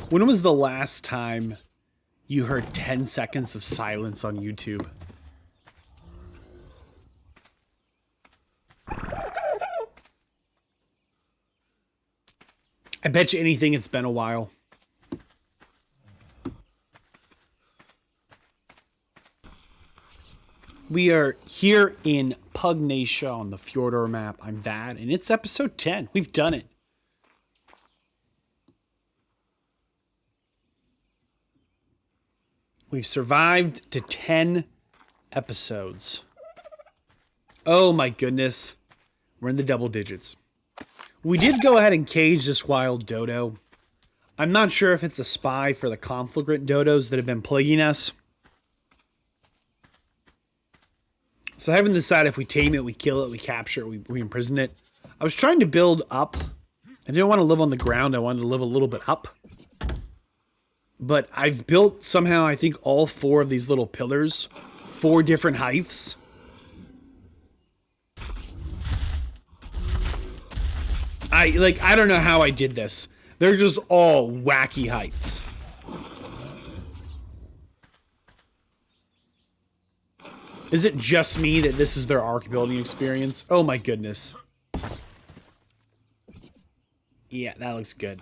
When was the last time you heard 10 seconds of silence on YouTube? I bet you anything it's been a while. We are here in Pugnacia on the Fjordor map. I'm Vadd, and it's episode 10. We've done it. We've survived to 10 episodes. Oh my goodness. We're in the double digits. We did go ahead and cage this wild dodo. I'm not sure if it's a spy for the conflagrant dodos that have been plaguing us. So I haven't decided if we tame it, we kill it, we capture it, we imprison it. I was trying to build up. I didn't want to live on the ground. I wanted to live a little bit up. But I've built somehow, I think, all 4 of these little pillars. 4 different heights. I don't know how I did this. They're just all wacky heights. Is it just me that this is their arc building experience? Oh my goodness. Yeah, that looks good.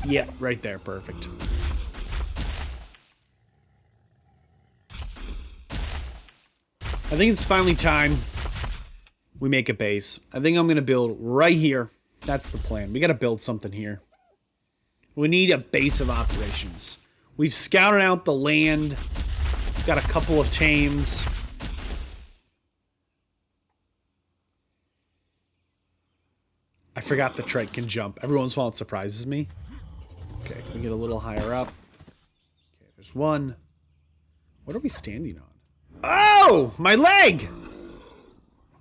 Yeah, right there. Perfect. I think it's finally time we make a base. I think I'm going to build right here. That's the plan. We got to build something here. We need a base of operations. We've scouted out the land. Got a couple of tames. I forgot the trike can jump. Every once in a while it surprises me. Okay, can we get a little higher up? Okay, there's one. What are we standing on? Oh! My leg!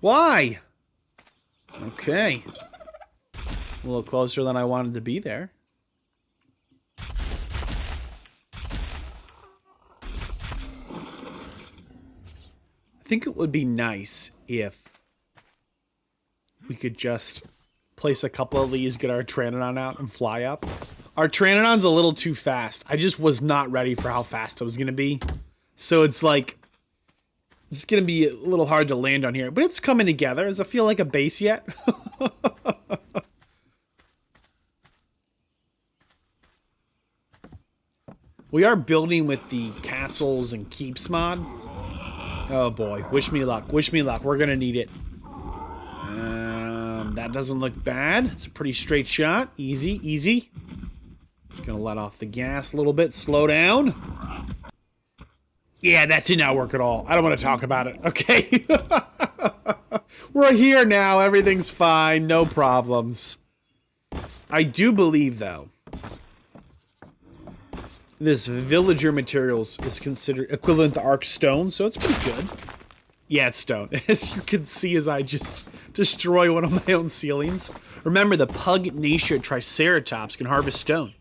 Why? Okay. A little closer than I wanted to be there. I think it would be nice if we could just place a couple of these, get our Pteranodon out, and fly up. Our Pteranodon's a little too fast. I just was not ready for how fast it was going to be. So it's like, it's going to be a little hard to land on here. But it's coming together. Does it feel like a base yet? We are building with the castles and keeps mod. Oh boy, wish me luck. Wish me luck. We're going to need it. That doesn't look bad. It's a pretty straight shot. Easy, easy. Just going to let off the gas a little bit. Slow down. Yeah, that did not work at all. I don't want to talk about it. Okay. We're here now. Everything's fine. No problems. I do believe, though, this villager materials is considered equivalent to arc stone, so it's pretty good. Yeah, it's stone. As you can see as I just destroy one of my own ceilings. Remember, the Pugnacia Triceratops can harvest stone.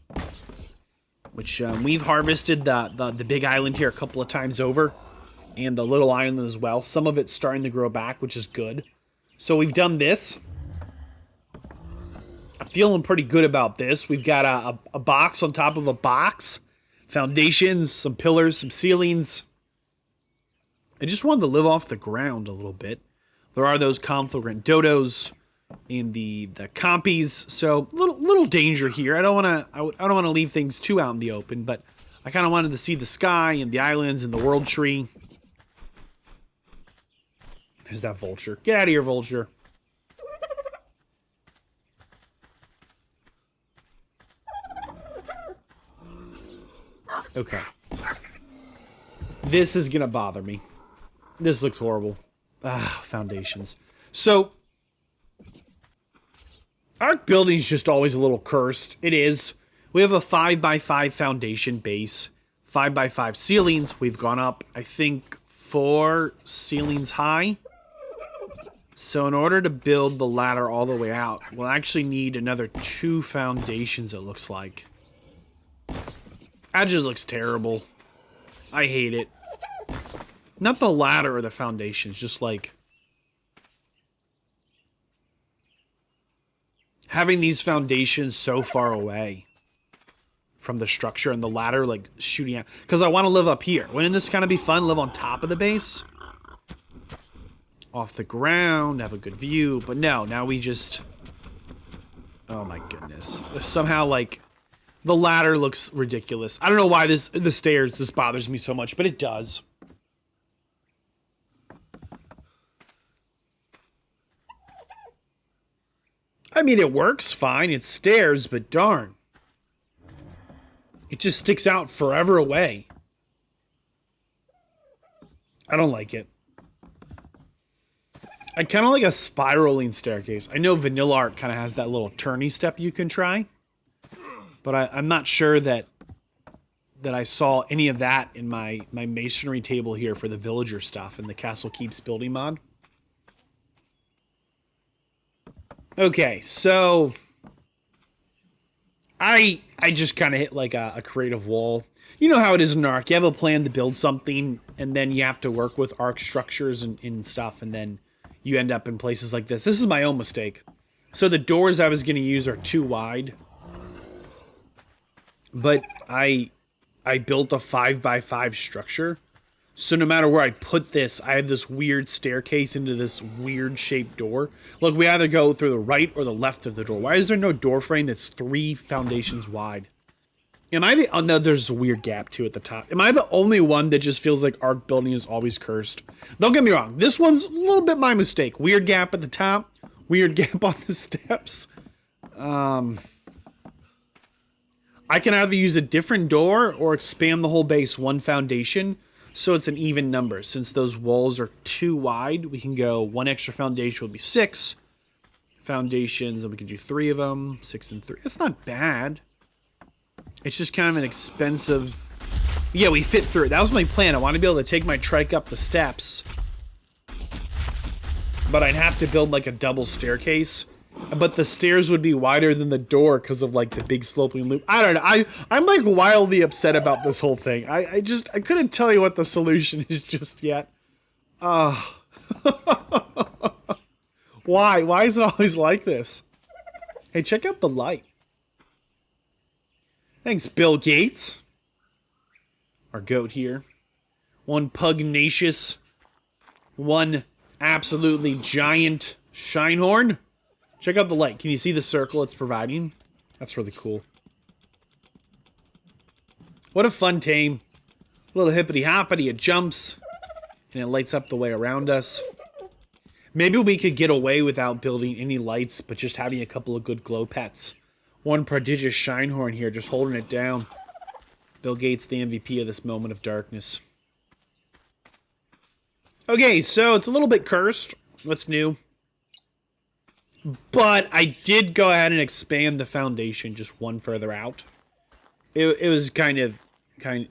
Which we've harvested the big island here a couple of times over. And the little island as well. Some of it's starting to grow back, which is good. So we've done this. I'm feeling pretty good about this. We've got a box on top of a box. Foundations, some pillars, some ceilings. I just wanted to live off the ground a little bit. There are those conflagrant dodos and the compies, so little danger here. I don't want to leave things too out in the open, but I kind of wanted to see the sky and the islands and the world tree. There's that vulture. Get out of here, vulture. Okay. This is gonna bother me. This looks horrible. Ah, foundations. So, arc building is just always a little cursed. It is. We have a 5x5 foundation base. 5x5 ceilings. We've gone up, I think, 4 ceilings high. So in order to build the ladder all the way out, we'll actually need another 2 foundations, it looks like. That just looks terrible. I hate it. Not the ladder or the foundations, just like having these foundations so far away. from the structure and the ladder like shooting out. Because I want to live up here. Wouldn't this kind of be fun? Live on top of the base? Off the ground, have a good view. But no, now we just... Oh my goodness. Somehow, like, the ladder looks ridiculous. I don't know why this bothers me so much, but it does. I mean, it works fine. It's stairs, but darn. It just sticks out forever away. I don't like it. I kind of like a spiraling staircase. I know vanilla art kind of has that little turny step you can try. But I'm not sure that I saw any of that in my masonry table here for the villager stuff and the Castle Keeps building mod. Okay, so I just kind of hit like a creative wall. You know how it is in Ark. You have a plan to build something, and then you have to work with Ark structures and stuff, and then you end up in places like this. This is my own mistake. So the doors I was going to use are too wide. But I built a 5x5 structure. So no matter where I put this, I have this weird staircase into this weird shaped door. Look, we either go through the right or the left of the door. Why is there no door frame that's 3 foundations wide? Am I the... Oh, no, there's a weird gap, too, at the top. Am I the only one that just feels like Ark building is always cursed? Don't get me wrong. This one's a little bit my mistake. Weird gap at the top. Weird gap on the steps. I can either use a different door or expand the whole base 1 foundation so it's an even number. Since those walls are too wide, we can go 1 extra foundation would be 6 foundations, and we can do 3 of them. 6 and 3. It's not bad. It's just kind of an expensive... Yeah, we fit through it. That was my plan. I want to be able to take my trike up the steps. But I'd have to build like a double staircase. But the stairs would be wider than the door because of like the big sloping loop. I don't know. I'm like wildly upset about this whole thing. I couldn't tell you what the solution is just yet. Why? Why is it always like this? Hey, check out the light. Thanks, Bill Gates. Our goat here. One pugnacious. One absolutely giant Shinehorn. Check out the light. Can you see the circle it's providing? That's really cool. What a fun tame. A little hippity hoppity, it jumps. And it lights up the way around us. Maybe we could get away without building any lights, but just having a couple of good glow pets. One prodigious Shinehorn here, just holding it down. Bill Gates, the MVP of this moment of darkness. Okay, so it's a little bit cursed. What's new? But I did go ahead and expand the foundation just 1 further out. It was kind of...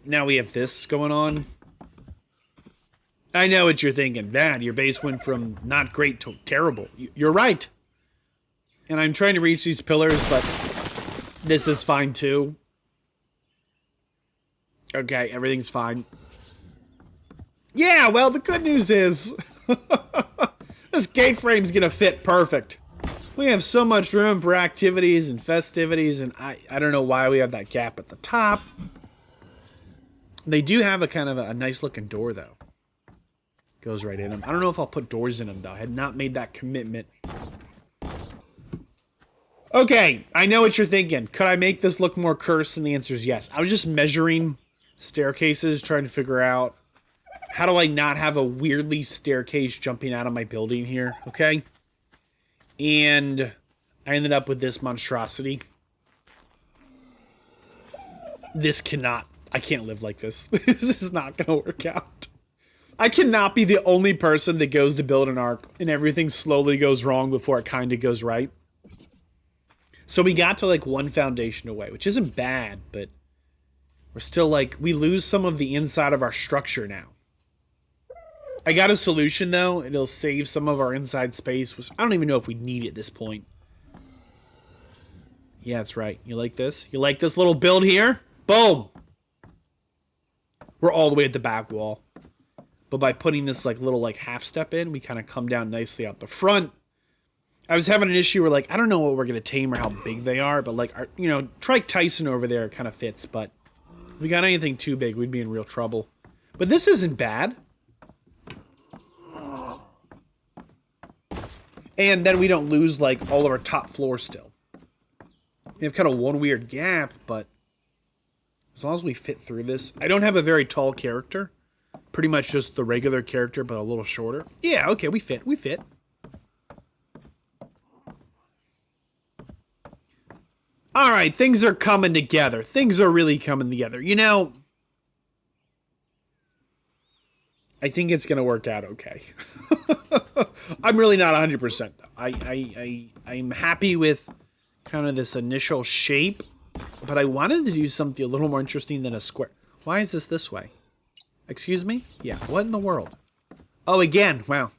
Now we have this going on. I know what you're thinking. Vadd, your base went from not great to terrible. You're right. And I'm trying to reach these pillars, but this is fine too. Okay, everything's fine. Yeah, well, the good news is this gate frame's gonna fit perfect. We have so much room for activities and festivities, and I don't know why we have that gap at the top. They do have a kind of a nice looking door, though. Goes right in them. I don't know if I'll put doors in them, though. I had not made that commitment. Okay, I know what you're thinking. Could I make this look more cursed? And the answer is yes. I was just measuring staircases, trying to figure out how do I not have a weirdly staircase jumping out of my building here, okay? And I ended up with this monstrosity. This cannot... I can't live like this. This is not going to work out. I cannot be the only person that goes to build an Ark and everything slowly goes wrong before it kind of goes right. So we got to like 1 foundation away, which isn't bad, but we're still like, we lose some of the inside of our structure now. I got a solution though. It'll save some of our inside space, which I don't even know if we need it at this point. Yeah, that's right. You like this? You like this little build here? Boom! We're all the way at the back wall. But by putting this like little like half step in, we kind of come down nicely out the front. I was having an issue where, like, I don't know what we're going to tame or how big they are, but, like, you know, Trike Tyson over there kind of fits, but if we got anything too big, we'd be in real trouble. But this isn't bad. And then we don't lose, like, all of our top floor still. We have kind of one weird gap, but as long as we fit through this. I don't have a very tall character. Pretty much just the regular character, but a little shorter. Yeah, okay, we fit. We fit. All right, things are coming together. Things are really coming together. You know, I think it's going to work out okay. I'm really not 100% though. I'm happy with kind of this initial shape, but I wanted to do something a little more interesting than a square. Why is this way? Excuse me? Yeah, what in the world? Oh, again, wow.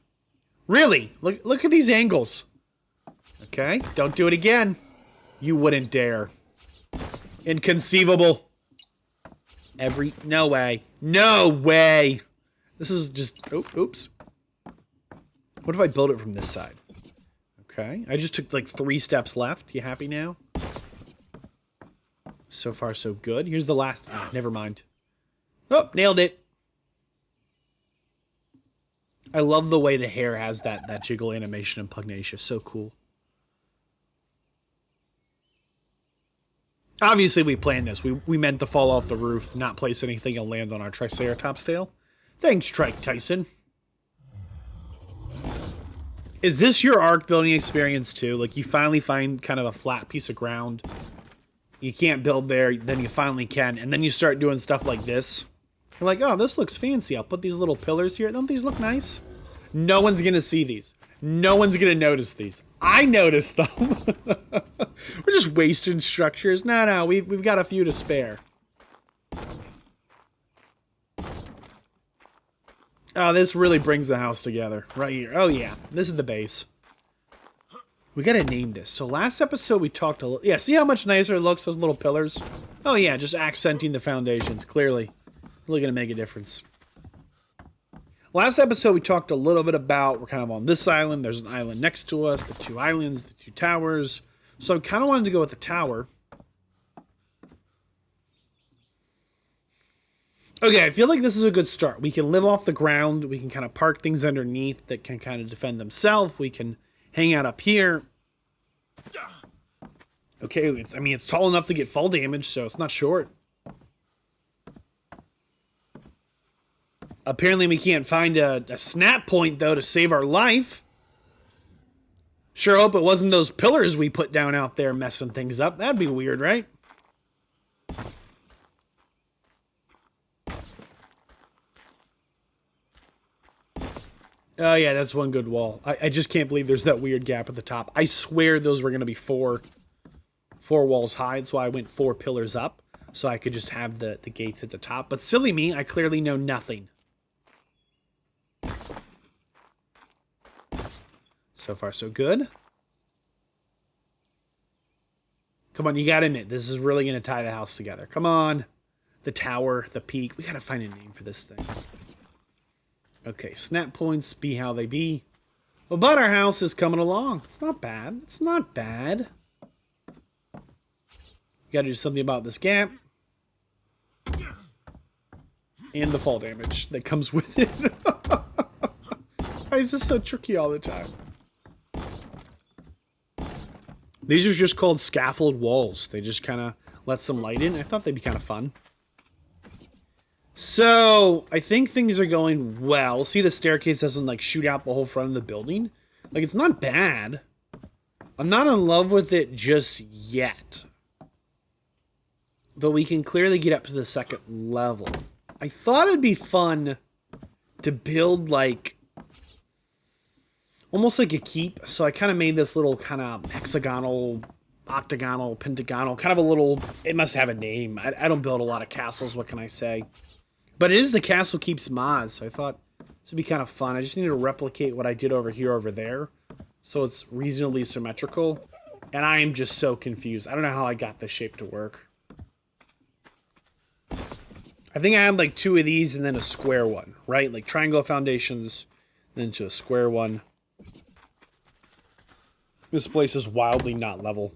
Really? Look at these angles. Okay, don't do it again. You wouldn't dare. Inconceivable. No way. No way. This is just, oops. What if I build it from this side? Okay, I just took like 3 steps left. You happy now? So far, so good. Here's the last, never mind. Oh, nailed it. I love the way the hair has that jiggle animation in Pugnacia. So cool. Obviously, we planned this. We meant to fall off the roof, not place anything, and land on our Triceratops tail. Thanks, Trike Tyson. Is this your Ark building experience, too? Like, you finally find kind of a flat piece of ground. You can't build there, then you finally can, and then you start doing stuff like this. You're like, oh, this looks fancy. I'll put these little pillars here. Don't these look nice? No one's going to see these. No one's going to notice these. I noticed them. We're just wasting structures. No, we've got a few to spare. Oh, this really brings the house together. Right here. Oh, yeah. This is the base. We got to name this. So last episode we talked a little... Yeah, see how much nicer it looks, those little pillars? Oh, yeah, just accenting the foundations. Clearly. Really going to make a difference. Last episode we talked a little bit about... We're kind of on this island. There's an island next to us. The 2 islands. The 2 towers. So I kind of wanted to go with the tower. Okay, I feel like this is a good start. We can live off the ground. We can kind of park things underneath that can kind of defend themselves. We can hang out up here. Okay, it's tall enough to get fall damage, so it's not short. Apparently we can't find a snap point, though, to save our life. Sure hope it wasn't those pillars we put down out there messing things up. That'd be weird, right? Oh, yeah, that's one good wall. I just can't believe there's that weird gap at the top. I swear those were going to be four walls high, so I went 4 pillars up, so I could just have the gates at the top. But silly me, I clearly know nothing. So far, so good. Come on, you gotta admit, this is really going to tie the house together. Come on. The tower, the peak. We gotta find a name for this thing. Okay, snap points be how they be. Well, but our house is coming along. It's not bad. It's not bad. Gotta do something about this gap. And the fall damage that comes with it. Why is this so tricky all the time? These are just called scaffold walls. They just kind of let some light in. I thought they'd be kind of fun. So, I think things are going well. See, the staircase doesn't, like, shoot out the whole front of the building. Like, it's not bad. I'm not in love with it just yet. But we can clearly get up to the 2nd level. I thought it'd be fun to build, like, almost like a keep. So I kind of made this little kind of hexagonal, octagonal, pentagonal, kind of a little... It must have a name. I don't build a lot of castles, what can I say? But it is the Castle Keeps Maz, so I thought this would be kind of fun. I just need to replicate what I did over here, over there, so it's reasonably symmetrical. And I am just so confused. I don't know how I got this shape to work. I think I had like 2 of these and then a square one, right? Like triangle foundations, then to a square one. This place is wildly not level.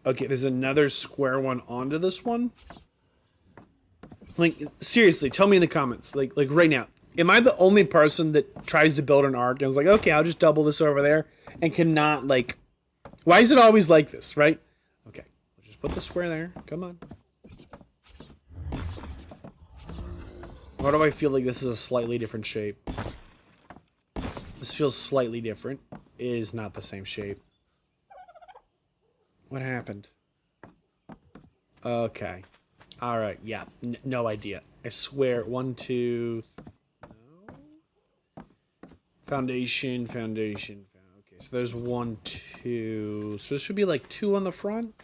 Okay, there's another square one onto this one. Like, seriously, tell me in the comments. Like right now. Am I the only person that tries to build an arc and is like, okay, I'll just double this over there and cannot, like... Why is it always like this, right? Okay, we'll just put the square there. Come on. Why do I feel like this is a slightly different shape? This feels slightly different. It is not the same shape. What happened? Okay. Alright, yeah. No idea. I swear. 1, 2... No? Foundation. Okay, so there's 1, 2... So there should be like 2 on the front?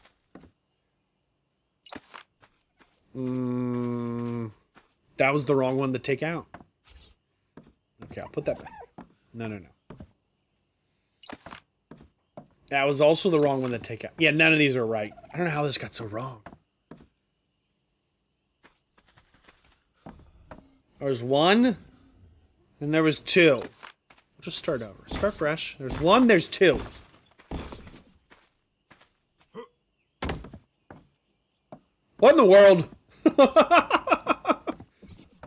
That was the wrong one to take out. Okay, I'll put that back. No. That was also the wrong one to take out. Yeah, none of these are right. I don't know how this got so wrong. There's 1, and there was 2. We'll just start over. Start fresh. There's 1, there's 2. What in the world?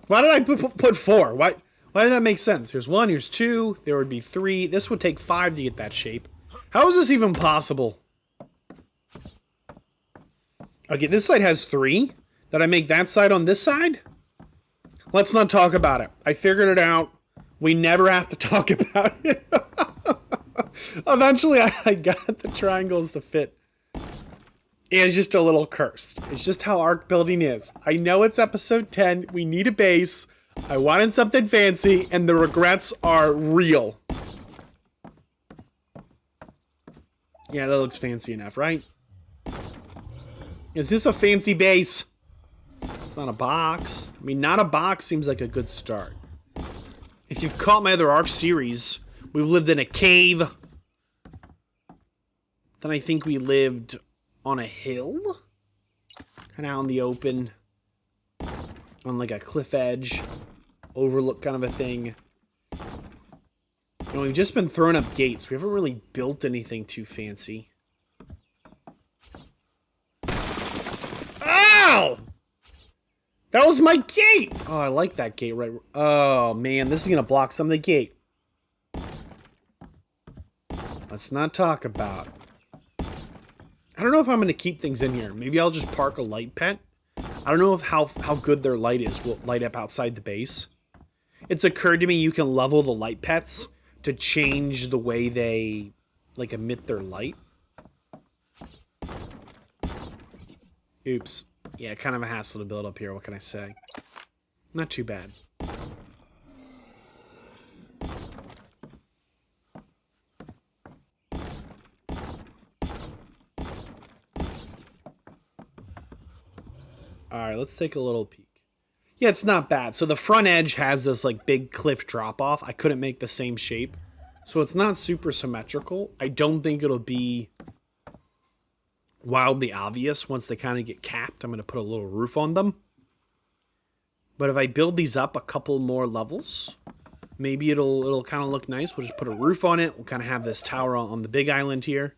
Why did I put 4? Why did that make sense? Here's 1, here's 2, there would be 3. This would take 5 to get that shape. How is this even possible? Okay, this side has 3. Did I make that side on this side? Let's not talk about it. I figured it out. We never have to talk about it. Eventually, I got the triangles to fit. It's just a little cursed. It's just how arc building is. I know it's episode 10. We need a base. I wanted something fancy, and the regrets are real. Yeah, that looks fancy enough, right? Is this a fancy base? It's not a box. I mean, not a box seems like a good start. If you've caught my other Ark series, we've lived in a cave. Then I think we lived on a hill? Kind of out in the open. On like a cliff edge. Overlook kind of a thing. And we've just been throwing up gates. We haven't really built anything too fancy. Ow! That was my gate! Oh, I like that gate right... Oh, man. This is going to block some of the gate. Let's not talk about... I don't know if I'm going to keep things in here. Maybe I'll just park a light pet. I don't know if how good their light is. Will it light up outside the base? It's occurred to me you can level the light pets to change the way they, like, emit their light. Oops. Yeah, kind of a hassle to build up here. What can I say? Not too bad. Alright, let's take a little peek. Yeah, it's not bad. So the front edge has this like big cliff drop off. I couldn't make the same shape. So it's not super symmetrical. I don't think it'll be wildly obvious once they kind of get capped. I'm going to put a little roof on them. But if I build these up a couple more levels, maybe it'll kind of look nice. We'll just put a roof on it. We'll kind of have this tower on the big island here.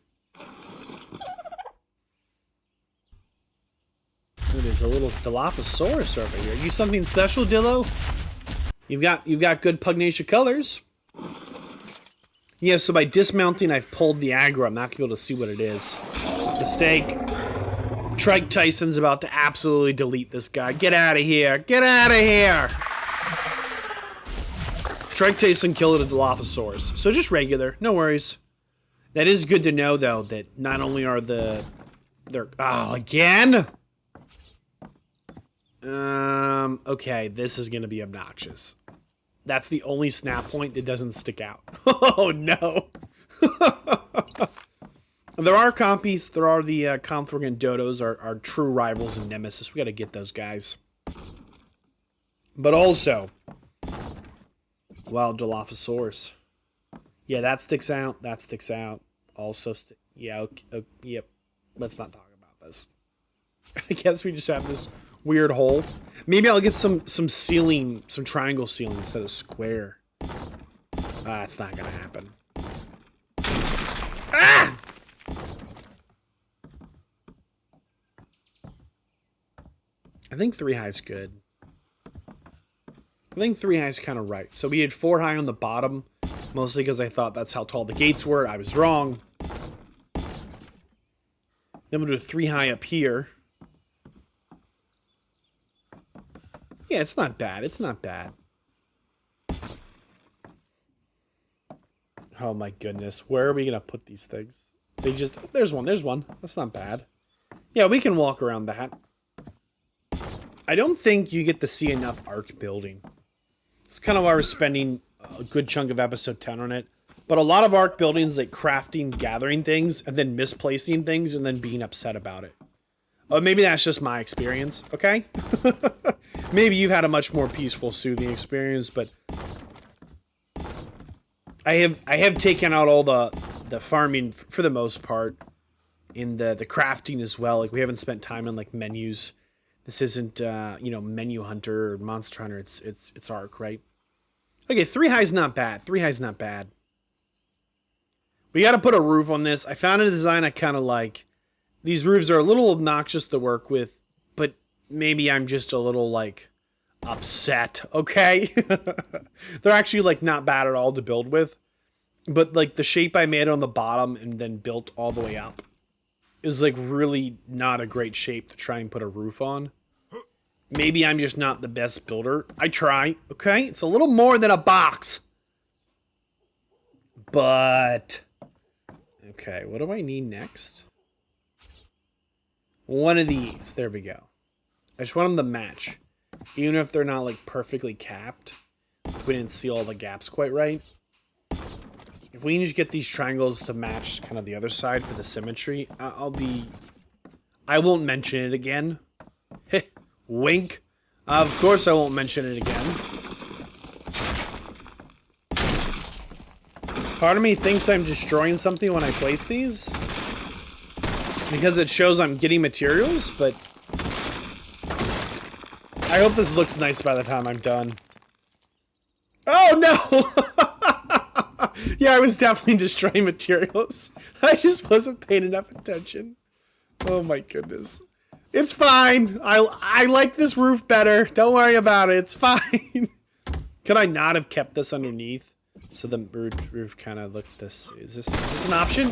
There's a little Dilophosaurus over here. You something special, Dillo? You've got good pugnacia colors. Yeah, so by dismounting, I've pulled the aggro. I'm not going to be able to see what it is. Mistake. Trike Tyson's about to absolutely delete this guy. Get out of here. Get out of here. Trike Tyson killed a Dilophosaurus. So just regular. No worries. That is good to know, though, that not only are they're... Oh, again? Okay, this is going to be obnoxious. That's the only snap point that doesn't stick out. Oh, no. There are compies. There are the Conthorgan Dodos, our true rivals and nemesis. We got to get those guys. But also, Wild Dilophosaurus. Yeah, that sticks out. That sticks out. Also, yeah, okay, yep. Let's not talk about this. I guess we just have this weird hole. Maybe I'll get some ceiling, some triangle ceiling instead of square. That's not gonna happen. Ah! I think 3 high is good. I think 3 high is kind of right. So we had 4 high on the bottom, mostly because I thought that's how tall the gates were. I was wrong. Then we'll do 3 high up here. Yeah, it's not bad. It's not bad. Oh my goodness. Where are we going to put these things? They just... Oh, there's one. There's one. That's not bad. Yeah, we can walk around that. I don't think you get to see enough arc building. It's kind of why we're spending a good chunk of episode 10 on it. But a lot of arc building is like crafting, gathering things, and then misplacing things, and then being upset about it. Oh, maybe that's just my experience, okay? Maybe you've had a much more peaceful, soothing experience, but I have taken out all the farming for the most part, in the crafting as well. Like, we haven't spent time on like menus. This isn't you know, Menu Hunter or Monster Hunter. It's Arc, right? Okay, 3 high's not bad. 3 high's not bad. We got to put a roof on this. I found a design I kind of like. These roofs are a little obnoxious to work with, but maybe I'm just a little like upset. Okay, they're actually like not bad at all to build with, but like the shape I made on the bottom and then built all the way up is like really not a great shape to try and put a roof on. Maybe I'm just not the best builder. I try. Okay, it's a little more than a box, but okay. What do I need next? One of these. There we go. I just want them to match. Even if they're not like perfectly capped. We didn't see all the gaps quite right. If we can just get these triangles to match kind of the other side for the symmetry, I won't mention it again. Wink. Of course I won't mention it again. Part of me thinks I'm destroying something when I place these, because it shows I'm getting materials, but I hope this looks nice by the time I'm done. Oh no! Yeah, I was definitely destroying materials. I just wasn't paying enough attention. Oh my goodness. It's fine. I like this roof better. Don't worry about it. It's fine. Could I not have kept this underneath so the roof kind of looked this? Is this an option?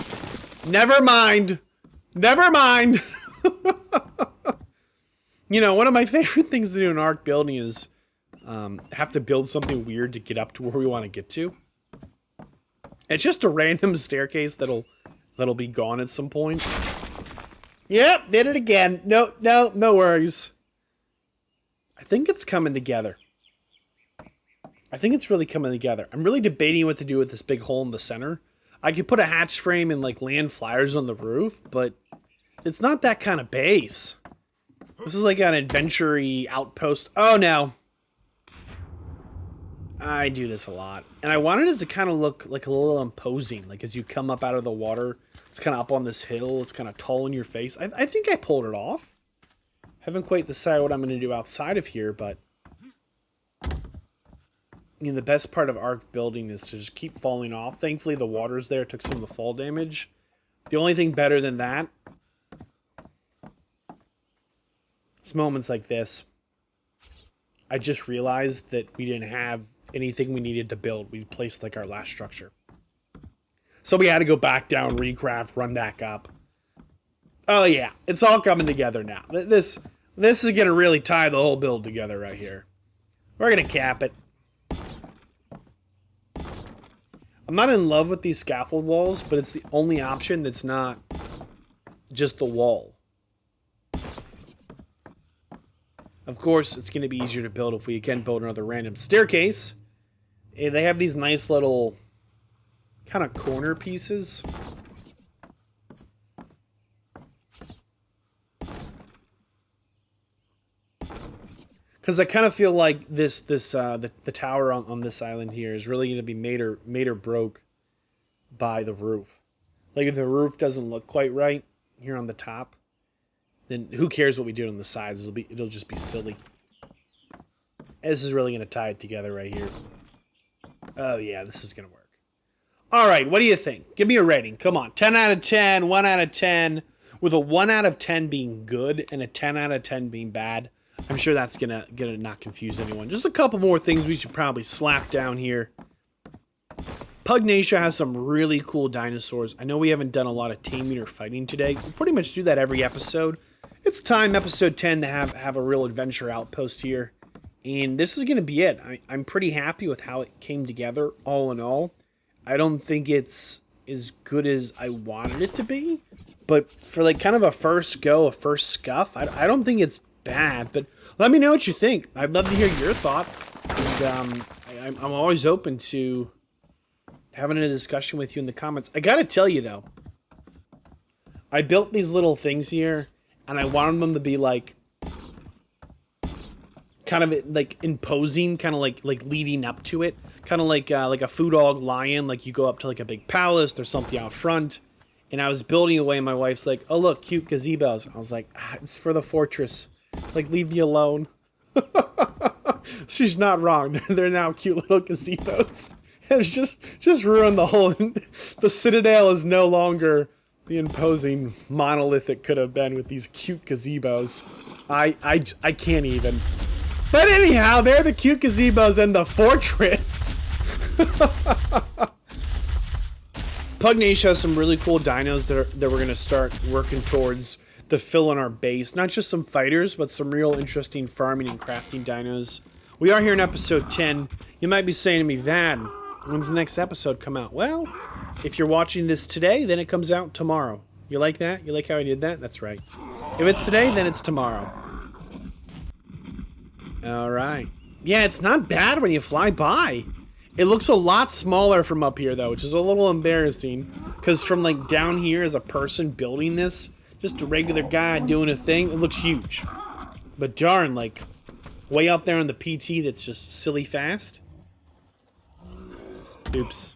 Never mind. Never mind. You know, one of my favorite things to do in arc building is have to build something weird to get up to where we want to get to. It's just a random staircase that'll be gone at some point. Yep, did it again. No worries. I think it's coming together. I think it's really coming together. I'm really debating what to do with this big hole in the center. I could put a hatch frame and like land flyers on the roof, but it's not that kind of base. This is like an adventure-y outpost. Oh no. I do this a lot. And I wanted it to kind of look like a little imposing. Like as you come up out of the water, it's kind of up on this hill. It's kind of tall in your face. I think I pulled it off. Haven't quite decided what I'm going to do outside of here, but you know, the best part of arc building is to just keep falling off. Thankfully, the water's there. Took some of the fall damage. The only thing better than that is moments like this. I just realized that we didn't have anything we needed to build. We placed like our last structure. So we had to go back down, recraft, run back up. Oh yeah, it's all coming together now. This is going to really tie the whole build together right here. We're going to cap it. I'm not in love with these scaffold walls, but it's the only option that's not just the wall. Of course, it's going to be easier to build if we again build another random staircase. And they have these nice little kind of corner pieces. Because I kind of feel like the tower on this island here is really going to be made or broke by the roof. Like if the roof doesn't look quite right here on the top, then who cares what we do on the sides? It'll just be silly. This is really going to tie it together right here. Oh yeah, this is going to work. All right, what do you think? Give me a rating. Come on. 10 out of 10, 1 out of 10, with a 1 out of 10 being good and a 10 out of 10 being bad. I'm sure that's gonna not confuse anyone. Just a couple more things we should probably slap down here. Pugnacia has some really cool dinosaurs. I know we haven't done a lot of taming or fighting today. We pretty much do that every episode. It's time, episode 10, to have a real adventure outpost here. And this is going to be it. I'm pretty happy with how it came together, all in all. I don't think it's as good as I wanted it to be. But for like kind of a first go, a first scuff, I don't think it's bad. But let me know what you think. I'd love to hear your thought. And I'm always open to having a discussion with you in the comments. I got to tell you, though. I built these little things here, and I wanted them to be like kind of like imposing, kind of like leading up to it, kind of like a food dog lion, like you go up to like a big palace, there's something out front. And I was building away, and my wife's like, "Oh look, cute gazebos." I was like, "It's for the fortress, like leave me alone." She's not wrong. They're now cute little gazebos. It's just ruined the whole. The citadel is no longer the imposing monolith it could have been with these cute gazebos. I can't even. But anyhow, they're the cute gazebos in the fortress. Pugnacia has some really cool dinos that we're going to start working towards to fill in our base. Not just some fighters, but some real interesting farming and crafting dinos. We are here in episode 10. You might be saying to me, Vadd, when's the next episode come out? Well, if you're watching this today, then it comes out tomorrow. You like that? You like how I did that? That's right. If it's today, then it's tomorrow. All right. Yeah, it's not bad when you fly by. It looks a lot smaller from up here, though, which is a little embarrassing. Because from, like, down here as a person building this, just a regular guy doing a thing, it looks huge. But darn, like, way up there on the PT that's just silly fast. Oops.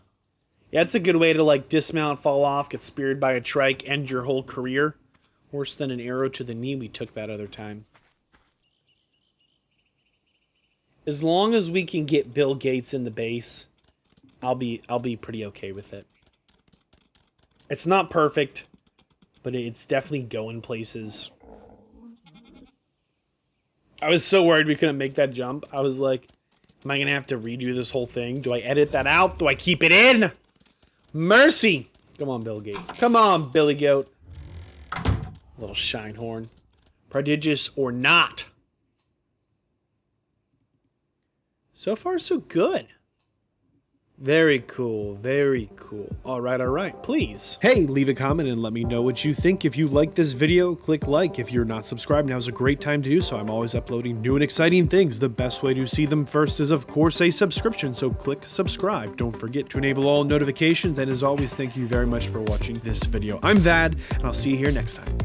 Yeah, it's a good way to, like, dismount, fall off, get speared by a trike, end your whole career. Worse than an arrow to the knee we took that other time. As long as we can get Bill Gates in the base, I'll be pretty okay with it. It's not perfect, but it's definitely going places. I was so worried we couldn't make that jump. I was like, am I going to have to redo this whole thing? Do I edit that out? Do I keep it in? Mercy! Come on, Bill Gates. Come on, Billy Goat. Little Shinehorn. Prodigious or not. So far, so good. Very cool, very cool. All right, please. Hey, leave a comment and let me know what you think. If you like this video, click like. If you're not subscribed, now's a great time to do so. I'm always uploading new and exciting things. The best way to see them first is, of course, a subscription, so click subscribe. Don't forget to enable all notifications, and as always, thank you very much for watching this video. I'm Vadd, and I'll see you here next time.